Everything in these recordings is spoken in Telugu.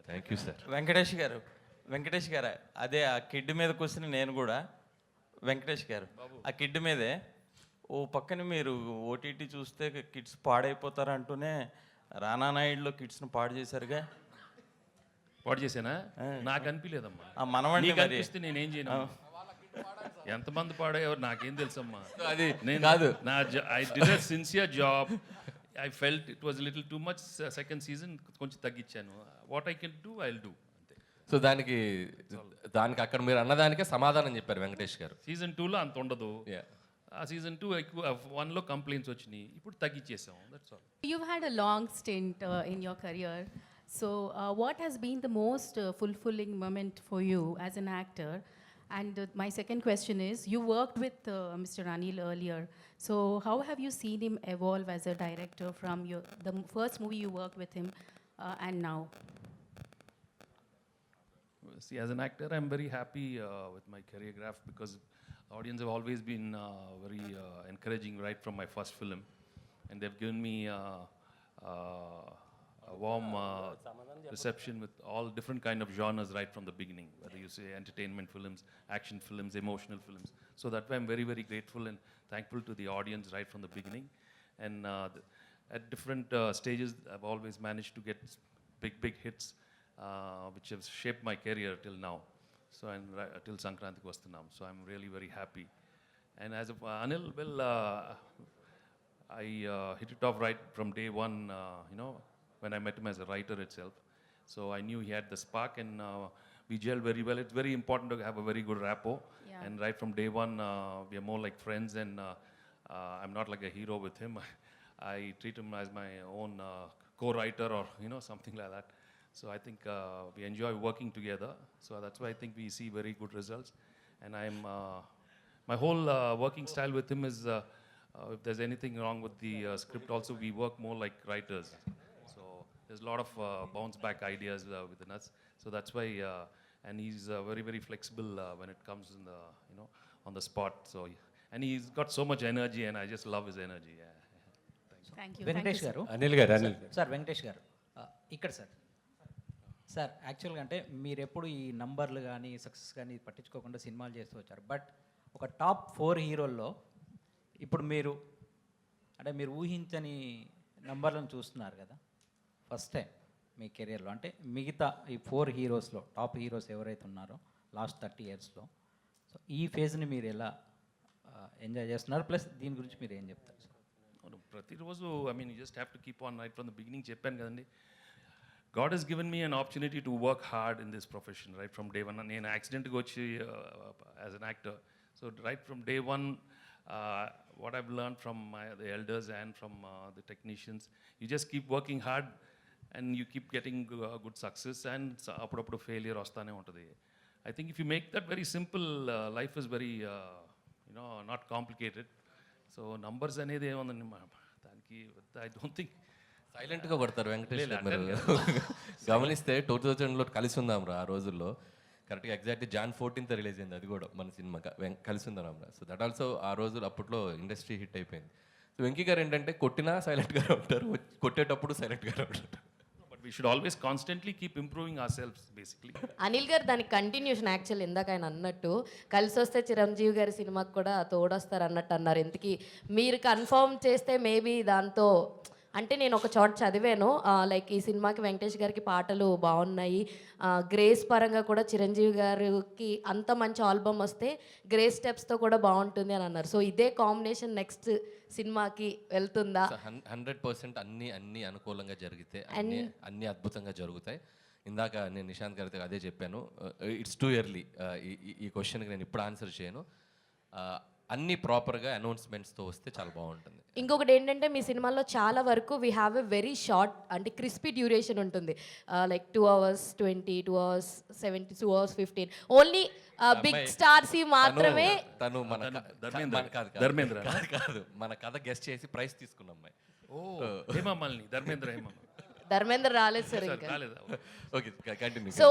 Thank you sir. వెంకటేష్ గారు అదే ఆ కిడ్ మీద కూర్చుని నేను కూడా వెంకటేష్ గారు ఆ కిడ్ మీదే ఓ పక్కన మీరు ఓటీటీ చూస్తే కిడ్స్ పాడైపోతారు అంటూనే రానా నాయుడులో కిడ్స్ని పాడు చేశారుగా. పాడు చేశానా? నాకు అనిపించలేదమ్మా. ఆ మనవండి నీకు మరి. అనిపిస్తే నేనేం చేయను. ఎంతమంది పాడేవారు నాకేం తెలుసమ్మా. అది నేను కాదు. I did a sincere job. I felt it was little too much. Second season కొంచెం తగ్గించాను. What I can do I will do అంతే. సో దానికి అక్కడ మీరు అన్నదానికే సమాధానం చెప్పారు వెంకటేష్ గారు. సీజన్ 2లో అంత ఉండదు. Yeah. ఆ సీజన్ 2 ఎక్కువ 1లో కంప్లైంట్స్ వచ్చినాయి. ఇప్పుడు తగ్గించేసాం. That's all. You've had a long stint in your career. So, what has been the most fulfilling moment for you as an actor? And my second question is, you worked with Mr. Anil earlier. So, how have you seen him evolve as a director from the first movie you worked with him and now? See, as an actor, I'm very happy with my choreograph because the audience have always been very encouraging right from my first film, and they've given me a warm reception with all different kind of genres right from the beginning, whether you say entertainment films, action films, emotional films. So that way I'm very, very grateful and thankful to the audience right from the beginning. And at different stages, I've always managed to get big hits, which have shaped my career till now. So I'm till Sankranti Vastanam. So I'm really very happy. And as of Anil, well, I hit it off right from day one, when I met him as a writer itself. So I knew he had the spark and we gelled very well. It's very important to have a very good rapport. Yeah. And right from day one, we are more like friends and I'm not like a hero with him. I treat him as my own co-writer or, something like that. So I think we enjoy working together. So that's why I think we see very good results. And my whole working style with him is, if there's anything wrong with the script also, we work more like writers. So there's a lot of bounce back ideas within us. So that's why, and he's very, very flexible when it comes in the, on the spot. So, and he's got so much energy and I just love his energy. Yeah. Thank you. Venkatesh గారు అనిల్ గారు సార్ వెంకటేష్ గారు ఇక్కడ సార్ యాక్చువల్గా అంటే మీరు ఎప్పుడు ఈ నంబర్లు కానీ సక్సెస్ కానీ పట్టించుకోకుండా సినిమాలు చేస్తూ వచ్చారు. బట్ ఒక టాప్ 4 హీరోల్లో ఇప్పుడు మీరు ఊహించని నంబర్లను చూస్తున్నారు కదా ఫస్ట్ టైం మీ కెరియర్లో. అంటే మిగతా ఈ 4 హీరోస్లో టాప్ హీరోస్ ఎవరైతే ఉన్నారో లాస్ట్ 30 yearsలో, సో ఈ ఫేజ్ని మీరు ఎలా ఎంజాయ్ చేస్తున్నారు, ప్లస్ దీని గురించి మీరు ఏం చెప్తారు సార్? ప్రతిరోజు I mean you just have to keep on right from the beginning. చెప్పాను కదండి, God has given me an opportunity to work hard in this profession right from day one. నేను యాక్సిడెంట్గా వచ్చి as an actor. So right from day one, what I've learned from the elders and from the technicians, you just keep working hard and you keep getting good success and అప్పుడప్పుడు failure వస్తానే ఉంటుంది. I think if you make that very simple, life is very, not complicated. So numbers అనేది ఏముందండి దానికి, I don't think సైలెంట్గా కొడతారు వెంకటేష్ గారు. మీరు గమనిస్తే 2000లో కలిసి ఉందాం రా ఆ రోజుల్లో కరెక్ట్గా ఎగ్జాక్ట్లీ Jan 14th రిలీజ్ అయింది. అది కూడా మన సినిమా కలిసి ఉందాం రా. సో దట్ ఆల్సో ఆ రోజులు అప్పట్లో ఇండస్ట్రీ హిట్ అయిపోయింది. సో వెంకీ గారు ఏంటంటే కొట్టినా సైలెంట్గా ఉంటారు, కొట్టేటప్పుడు సైలెంట్గా ఉంటారు. But we should always constantly keep improving ourselves, basically. Anil గారు దానికి కంటిన్యూషన్ యాక్చువల్ ఇందాక ఆయన అన్నట్టు కలిసి వస్తే చిరంజీవి గారి సినిమాకి కూడా తోడొస్తారు అన్నట్టు అన్నారు. ఎందుకు మీరు కన్ఫర్మ్ చేస్తే మేబీ దాంతో అంటే నేను ఒక చోట చదివాను, లైక్ ఈ సినిమాకి వెంకటేష్ గారికి పాటలు బాగున్నాయి, గ్రేస్ పరంగా కూడా చిరంజీవి గారికి అంత మంచి ఆల్బమ్ వస్తే గ్రేస్ స్టెప్స్తో కూడా బాగుంటుంది అని అన్నారు. సో ఇదే కాంబినేషన్ నెక్స్ట్ సినిమాకి వెళ్తుందా? 100% అన్ని అనుకూలంగా జరిగితే అన్ని అద్భుతంగా జరుగుతాయి. ఇందాక నేను నిశాంత్ గారితో అదే చెప్పాను, ఇట్స్ టూ ఎర్లీ ఈ క్వశ్చన్కి నేను ఇప్పుడు ఆన్సర్ చేయను. అన్ని ప్రాపర్గా అనౌన్స్మెంట్స్తో వస్తే చాలా బాగుంటుంది. ఇంకొకటి ఏంటంటే మీ సినిమాలో చాలా వరకు we have a very short అంటే క్రిస్పీ డ్యూరేషన్ ఉంటుంది, like 2 hours 20, 2 hours 70, 2 hours 15. Only big stars మాత్రమే. తను ధర్మేంద్ర కాదు, మన కథ గెస్ట్ చేసి ప్రైజ్ తీసుకున్న అమ్మాయి. ధర్మేంద్ర రాలేదు సార్ ఇంకా. Okay continue. సో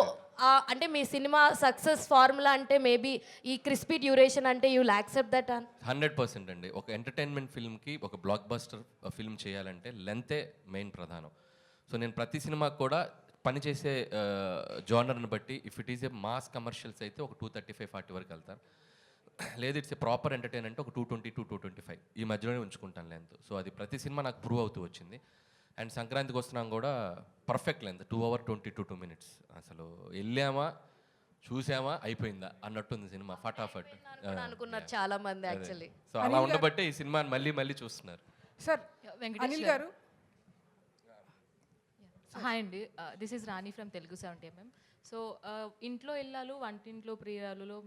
అంటే మీ సినిమా సక్సెస్ ఫార్ములా అంటే మేబీ ఈ క్రిస్పీ డ్యూరేషన్ అంటే యూ విల్ యాక్సెప్ట్ దట్? 100% అండి. ఒక ఎంటర్టైన్మెంట్ ఫిల్మ్కి ఒక బ్లాక్ బస్టర్ ఫిల్మ్ చేయాలంటే లెంతే మెయిన్ ప్రధానం. సో నేను ప్రతి సినిమాకి కూడా పని చేసే జోనర్ని బట్టి if it is a mass commercials అయితే ఒక 235-40 వరకు వెళ్తారు. లేదు ఇట్స్ ఏ ప్రాపర్ ఎంటర్టైన్ అంటే ఒక 220-225 ఈ మధ్యలోనే ఉంచుకుంటాను లెంత్. సో అది ప్రతి సినిమా నాకు ప్రూవ్ అవుతూ వచ్చింది. అండ్ సంక్రాంతికి వస్తున్నాం కూడా పర్ఫెక్ట్ లెంత్ 2 hours 22 minutes. అసలు వెళ్ళామా చూసామా అయిపోయిందా అన్నట్టుంది సినిమా ఫటాఫట్. కూడా అనుకున్నారు చాలా మంది యాక్చువల్లీ. సో అలా ఉండబట్టే ఈ సినిమాని మళ్ళీ మళ్ళీ చూస్తున్నారు. సార్ వెంకటేష్ అనిల్ గారు హాయ్ అండి, this is Rani from Telugu 70mm. So ఇంట్లో ఇల్లాలు వంటింట్లో ప్రియురాలులో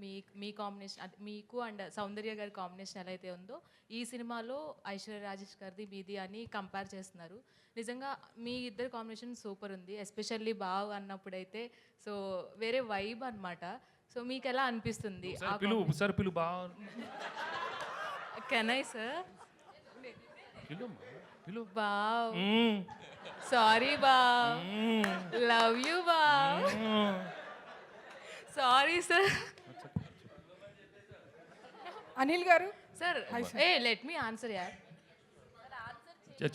మీ కాంబినేషన్ మీకు అండ్ సౌందర్య గారి కాంబినేషన్ ఎలా అయితే ఉందో ఈ సినిమాలో ఐశ్వర్య రాజేష్ గారిది మీది అని కంపేర్ చేస్తున్నారు. నిజంగా మీ ఇద్దరు కాంబినేషన్ సూపర్ ఉంది, ఎస్పెషల్లీ బావ్ అన్నప్పుడైతే సో వేరే వైబ్ అన్నమాట. సో మీకు ఎలా అనిపిస్తుంది? సార్ పిలు బాగా కెన్ ఐ సార్? పిలు బావ్, సారీ బావ్, లవ్ యూ బావ్, సారీ సార్. అనిల్ గారు సార్ లెట్ మీ ఆన్సర్ యార్.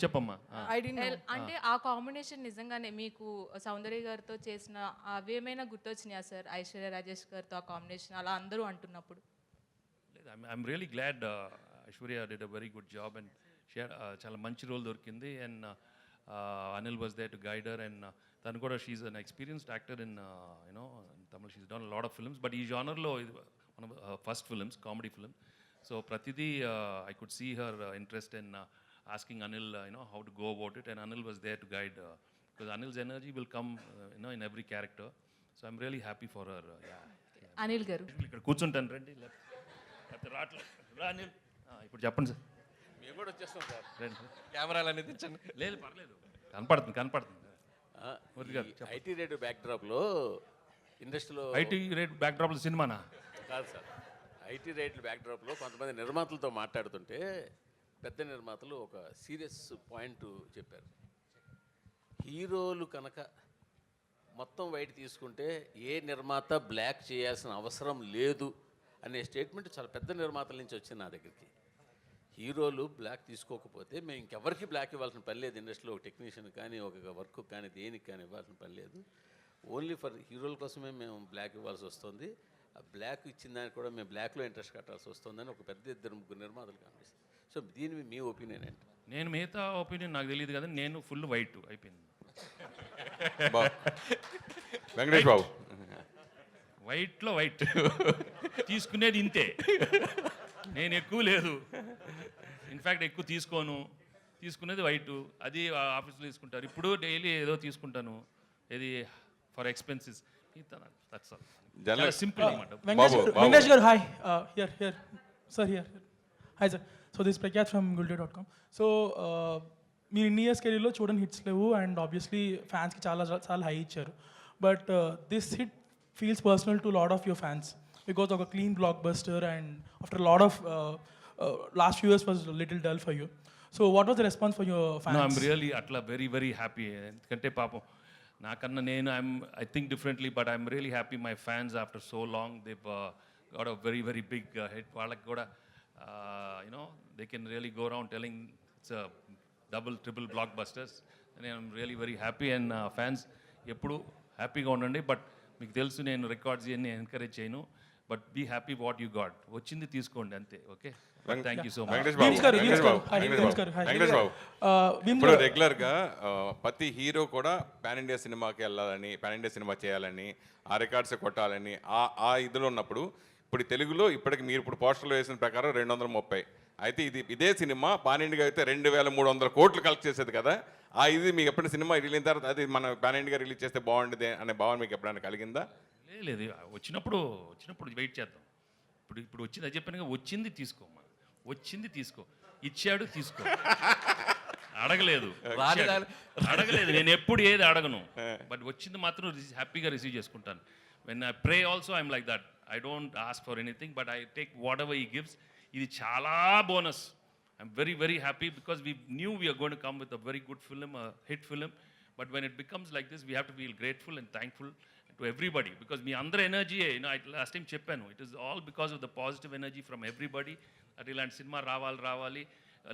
చెప్పమ్మా. ఐ డి అంటే ఆ కాంబినేషన్ నిజంగానే మీకు సౌందర్య గారితో చేసిన అవేమైనా గుర్తొచ్చినాయా సార్? ఐశ్వర్య రాజేష్ గారితో ఆ కాంబినేషన్ అలా అందరూ అంటున్నప్పుడు. I'm really glad Aishwarya did a very good job and చాలా మంచి రోల్ దొరికింది. And Anil was there to guide her. And తను కూడా she's an experienced actor in you know Tamil. She's done lot of films, but ఈ జానర్లో ఇది one of first films, comedy film. So ప్రతిదీ I could see her interest in asking Anil, how to go about it, and Anil was there to guide, because Anil's energy will come, in every character. So I'm really happy for her. Anil గారు ఇక్కడ కూర్చుంటాను రండి, లేకపోతే రాట్లు రా అనిల్. ఇప్పుడు చెప్పండి సార్. మేము కూడా వచ్చేస్తాం సార్. రండి. కెమెరాలు అనేది తెచ్చండి. లేదు పర్లేదు, కనపడుతుంది. ఐటీ రేటు బ్యాక్డ్రాప్లో ఇండస్ట్రీలో ఐటీ రేట్ బ్యాక్డ్రాప్లో సినిమానా? కాదు సార్, ఐటీ రేట్ల బ్యాక్డ్రాప్లో కొంతమంది నిర్మాతలతో మాట్లాడుతుంటే పెద్ద నిర్మాతలు ఒక సీరియస్ పాయింట్ చెప్పారు. హీరోలు కనుక మొత్తం వైట్ తీసుకుంటే ఏ నిర్మాత బ్లాక్ చేయాల్సిన అవసరం లేదు అనే స్టేట్మెంట్ చాలా పెద్ద నిర్మాతల నుంచి వచ్చింది నా దగ్గరికి. హీరోలు బ్లాక్ తీసుకోకపోతే మేము ఇంకెవరికి బ్లాక్ ఇవ్వాల్సిన పని లేదు. ఇండస్ట్రీలో ఒక టెక్నీషియన్ కానీ ఒక వర్క్ కానీ దేనికి కానీ ఇవ్వాల్సిన పని లేదు. ఓన్లీ ఫర్ హీరోల కోసమే మేము బ్లాక్ ఇవ్వాల్సి వస్తుంది. ఆ బ్లాక్ ఇచ్చిన దానికి కూడా మేము బ్లాక్లో ఇంట్రెస్ట్ కట్టాల్సి వస్తుందని ఒక పెద్ద 2-3 నిర్మాతలు కనిపిస్తుంది. సో దీని మీ ఒపీనియన్ ఏంటి? నేను మిగతా ఒపీనియన్ నాకు తెలియదు కదా, నేను ఫుల్ వైట్ అయిపోయింది. వెంకటేష్ బాబు వైట్లో వైట్ తీసుకునేది ఇంతే, నేను ఎక్కువ లేదు. ఇన్ఫ్యాక్ట్ ఎక్కువ తీసుకునేది వైట్. అది ఆఫీస్లో తీసుకుంటారు. ఇప్పుడు డైలీ ఏదో తీసుకుంటాను, ఇది ఫర్ ఎక్స్పెన్సెస్. సింపుల్ అనమాట. Venkatesh garu, hi. Here. Sir, here. Hi, sir. So this is Prakyat from Gulde.com. So మీరు ఇన్ని ఇయర్స్ కెరీర్లో చూడని హిట్స్ లేవు, అండ్ ఆబ్వియస్లీ ఫ్యాన్స్కి చాలా హై ఇచ్చారు. But this hit feels personal to lot of your fans because ఒక clean blockbuster and after lot of last few years was little dull for you. So what was the response for your fans? I'm really అట్లా వెరీ వెరీ హ్యాపీ. ఎందుకంటే పాపం నాకన్నా నేను I think differently, but I'm really happy my fans after so long they got a very very big hit. వాళ్ళకి కూడా they can really go around telling it's a double triple blockbusters, and I'm really very happy. And fans ఎప్పుడు హ్యాపీగా ఉండండి. బట్ మీకు తెలుసు నేను రికార్డ్స్ ఇవన్నీ ఎంకరేజ్ చేయను, but be happy what you got. వచ్చింది తీసుకోండి అంతే. Okay, thank you so much. Venkatesh Babu ఇప్పుడు రెగ్యులర్గా ప్రతి హీరో కూడా పాన్ ఇండియా సినిమాకి వెళ్ళాలని, పాన్ ఇండియా సినిమా చేయాలని, ఆ రికార్డ్స్ కొట్టాలని ఆ ఇదిలో ఉన్నప్పుడు ఇప్పుడు తెలుగులో ఇప్పటికి మీరు ఇప్పుడు పోస్టర్లో వేసిన ప్రకారం 230. అయితే ఇదే సినిమా పాన్ ఇండియా అయితే 2,300 కోట్లు కలెక్ట్ చేసేది కదా. ఇది మీకు ఎప్పుడైనా సినిమా రిలీజ్ అయిన తర్వాత అది మన పాన్ ఇండియా రిలీజ్ చేస్తే బాగుండేది అనే భావన మీకు ఎప్పుడైనా కలిగిందా? లేదు, వచ్చినప్పుడు వెయిట్ చేద్దాం. ఇప్పుడు వచ్చింది అది చెప్పాను, వచ్చింది తీసుకోమ్మా, వచ్చింది తీసుకో, ఇచ్చాడు తీసుకో. అడగలేదు, నేను ఎప్పుడు ఏది అడగను, బట్ వచ్చింది మాత్రం హ్యాపీగా రిసీవ్ చేసుకుంటాను. When I pray also I'm like that. I don't ask for anything, but I take whatever he gives. ఇది చాలా bonus. I'm very very happy because we knew we are going to come with a very good film, a hit film. But when it becomes like this, we have to feel grateful and thankful to everybody, because మీ అందరి ఎనర్జీ, last time చెప్పాను, it is all because of the positive energy from everybody. that ఇలాంటి సినిమా రావాలి,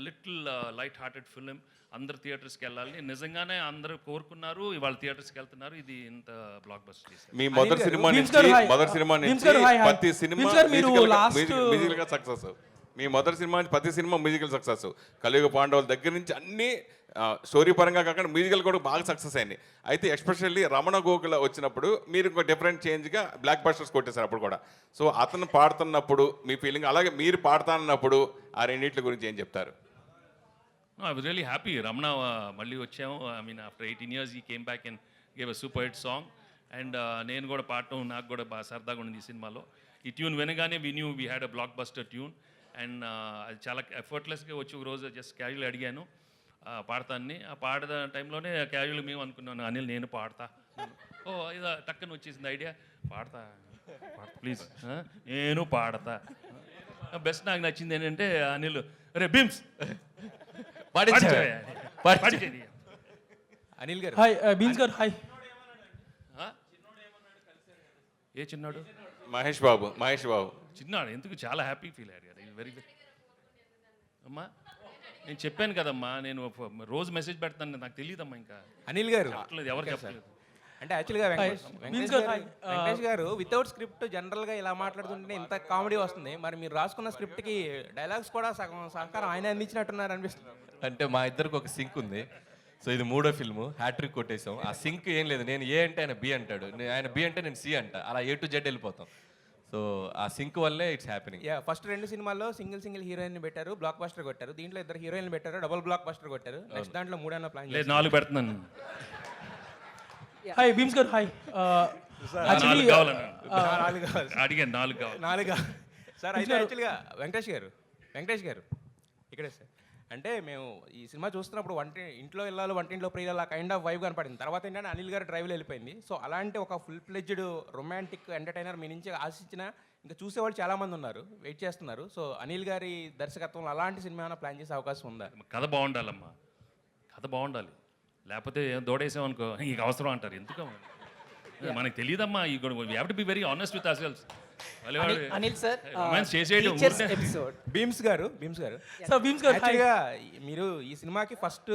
లిటిల్ లైట్ హార్టెడ్ ఫిలిం, అందరు థియేటర్స్కి వెళ్ళాలి. నిజంగానే అందరూ కోరుకున్నారు, ఇవాళ థియేటర్స్కి వెళ్తున్నారు. ఇది ఇంత బ్లాక్ బస్టర్ చేశారు. మీ మొదటి సినిమా Beams నుంచి గారు hi. మొదటి సినిమా Beams నుంచి గారు hi, hi. ప్రతి సినిమా Beams గారు మీరు last- మ్యూజికల్ గా సక్సెస్. మీ మొదటి సినిమా నుంచి ప్రతి సినిమా మ్యూజికల్ సక్సెస్. కలియుగ పాండవుల దగ్గర నుంచి అన్ని స్టోరీ పరంగా కాకుండా మ్యూజికల్ కూడా బాగా సక్సెస్ అయింది. అయితే ఎస్పెషల్లీ రమణ గోకుల వచ్చినప్పుడు మీరు ఇంకో డిఫరెంట్ చేంజ్గా బ్లాక్ బస్టర్స్ కొట్టేశారు అప్పుడు కూడా. సో అతను పాడుతున్నప్పుడు మీ ఫీలింగ్, అలాగే మీరు పాడుతున్నప్పుడు ఆ రెండింటి గురించి ఏం చెప్తారు? I was really happy. Ramana మళ్ళీ వచ్చాము. ఐ మీన్ ఆఫ్టర్ 18 years ఈ came back and gave a super hit song. And నేను కూడా పాడటం నాకు కూడా బాగా సరదాగా ఉంది ఈ సినిమాలో. ఈ ట్యూన్ వినగానే we had a block buster tune. And అది చాలా ఎఫర్ట్లెస్గా వచ్చి ఒక రోజు జస్ట్ క్యాజువల్ అడిగాను పాడతాన్ని. ఆ పాడే టైంలోనే క్యాజువల్ మేము అనుకున్నాను, అనిల్ నేను పాడతా. ఓ ఇది టక్కన వచ్చేసింది ఐడియా, పాడతా ప్లీజ్, నేను పాడతా. బెస్ట్ నాకు నచ్చింది ఏంటంటే అనిల్, రే బీమ్స్ అనిల్ గారు హాయ్ బీన్స్ గారు హాయ్. ఏ చిన్నాడు? మహేష్ బాబు. చిన్నాడు ఎందుకు చాలా హ్యాపీ ఫీల్ అయ్యారు కదా. వెరీ అమ్మా నేను చెప్పాను కదమ్మా, నేను రోజు మెసేజ్ పెడతాను, నాకు తెలియదమ్మా. ఇంకా అనిల్ గారు చెప్పలేదు, ఎవరు చెప్పలేదు. అంటే యాక్చువల్గా వెంకటేష్ గారు వితౌట్ స్క్రిప్ట్ జనరల్గా ఇలా మాట్లాడుతుంటే ఇంత కామెడీ వస్తుంది. మరి మీరు రాసుకున్న స్క్రిప్ట్కి డైలాగ్స్ కూడా సగం సహకారం ఆయన అందించినట్టున్నారు అనిపిస్తుంది. అంటే మా ఇద్దరికి ఒక సింక్ ఉంది. సో ఇది 3వ ఫిల్ము, హ్యాట్రిక్ కొట్టేసాం. ఆ సింక్ ఏం లేదు, నేను ఏ అంటే ఆయన బి అంటాడు, ఆయన బి అంటే నేను సి అంట, అలా A to Z వెళ్ళిపోతాం. సో ఆ సింక్ వల్లే ఇట్స్ హ్యాపెనింగ్. యా ఫస్ట్ 2 సినిమాల్లో సింగిల్ హీరోయిన్ పెట్టారు, బ్లాక్ బస్టర్ కొట్టారు. దీంట్లో 2 హీరోయిన్లు పెట్టారు, డబుల్ బ్లాక్ బస్టర్ కొట్టారు. నెక్స్ట్ దాంట్లో 3 అన్న ప్లాన్ లేదు 4 పెడుతున్నాను. హాయ్ బీమ్స్ గారు హాయ్. 4 కావాలన్నాను, అడిగాను 4 కావాలి. 4 సార్. అయితే యాక్చువల్గా వెంకటేష్ గారు ఇక్కడే సార్. అంటే మేము ఈ సినిమా చూస్తున్నప్పుడు ఇంట్లో వెళ్ళాలి వంటింట్లో ప్రియులు కైండ్ ఆఫ్ వైబ్ కనపడింది. తర్వాత ఏంటంటే అనిల్ గారు డ్రైవ్లో వెళ్ళిపోయింది. సో అలాంటి ఒక ఫుల్ ఫ్లెడ్జ్డ్ రొమాంటిక్ ఎంటర్టైనర్ మీ నుంచి ఆశించిన ఇంకా చూసేవాళ్ళు చాలామంది ఉన్నారు, వెయిట్ చేస్తున్నారు. సో అనిల్ గారి దర్శకత్వంలో అలాంటి సినిమా ఏమైనా ప్లాన్ చేసే అవకాశం ఉందా? కథ బాగుండాలమ్మా, కథ బాగుండాలి. లేకపోతే దోడేసామనుకో ఇక అవసరం అంటారు. ఎందుకు మనకు తెలియదమ్మా. ఈ we have to be very honest with అవర్సెల్వ్స్. Anil sir చేసేయడం బీమ్స్ గారు సో బీమ్స్ గారు యాక్చువల్గా మీరు ఈ సినిమాకి ఫస్ట్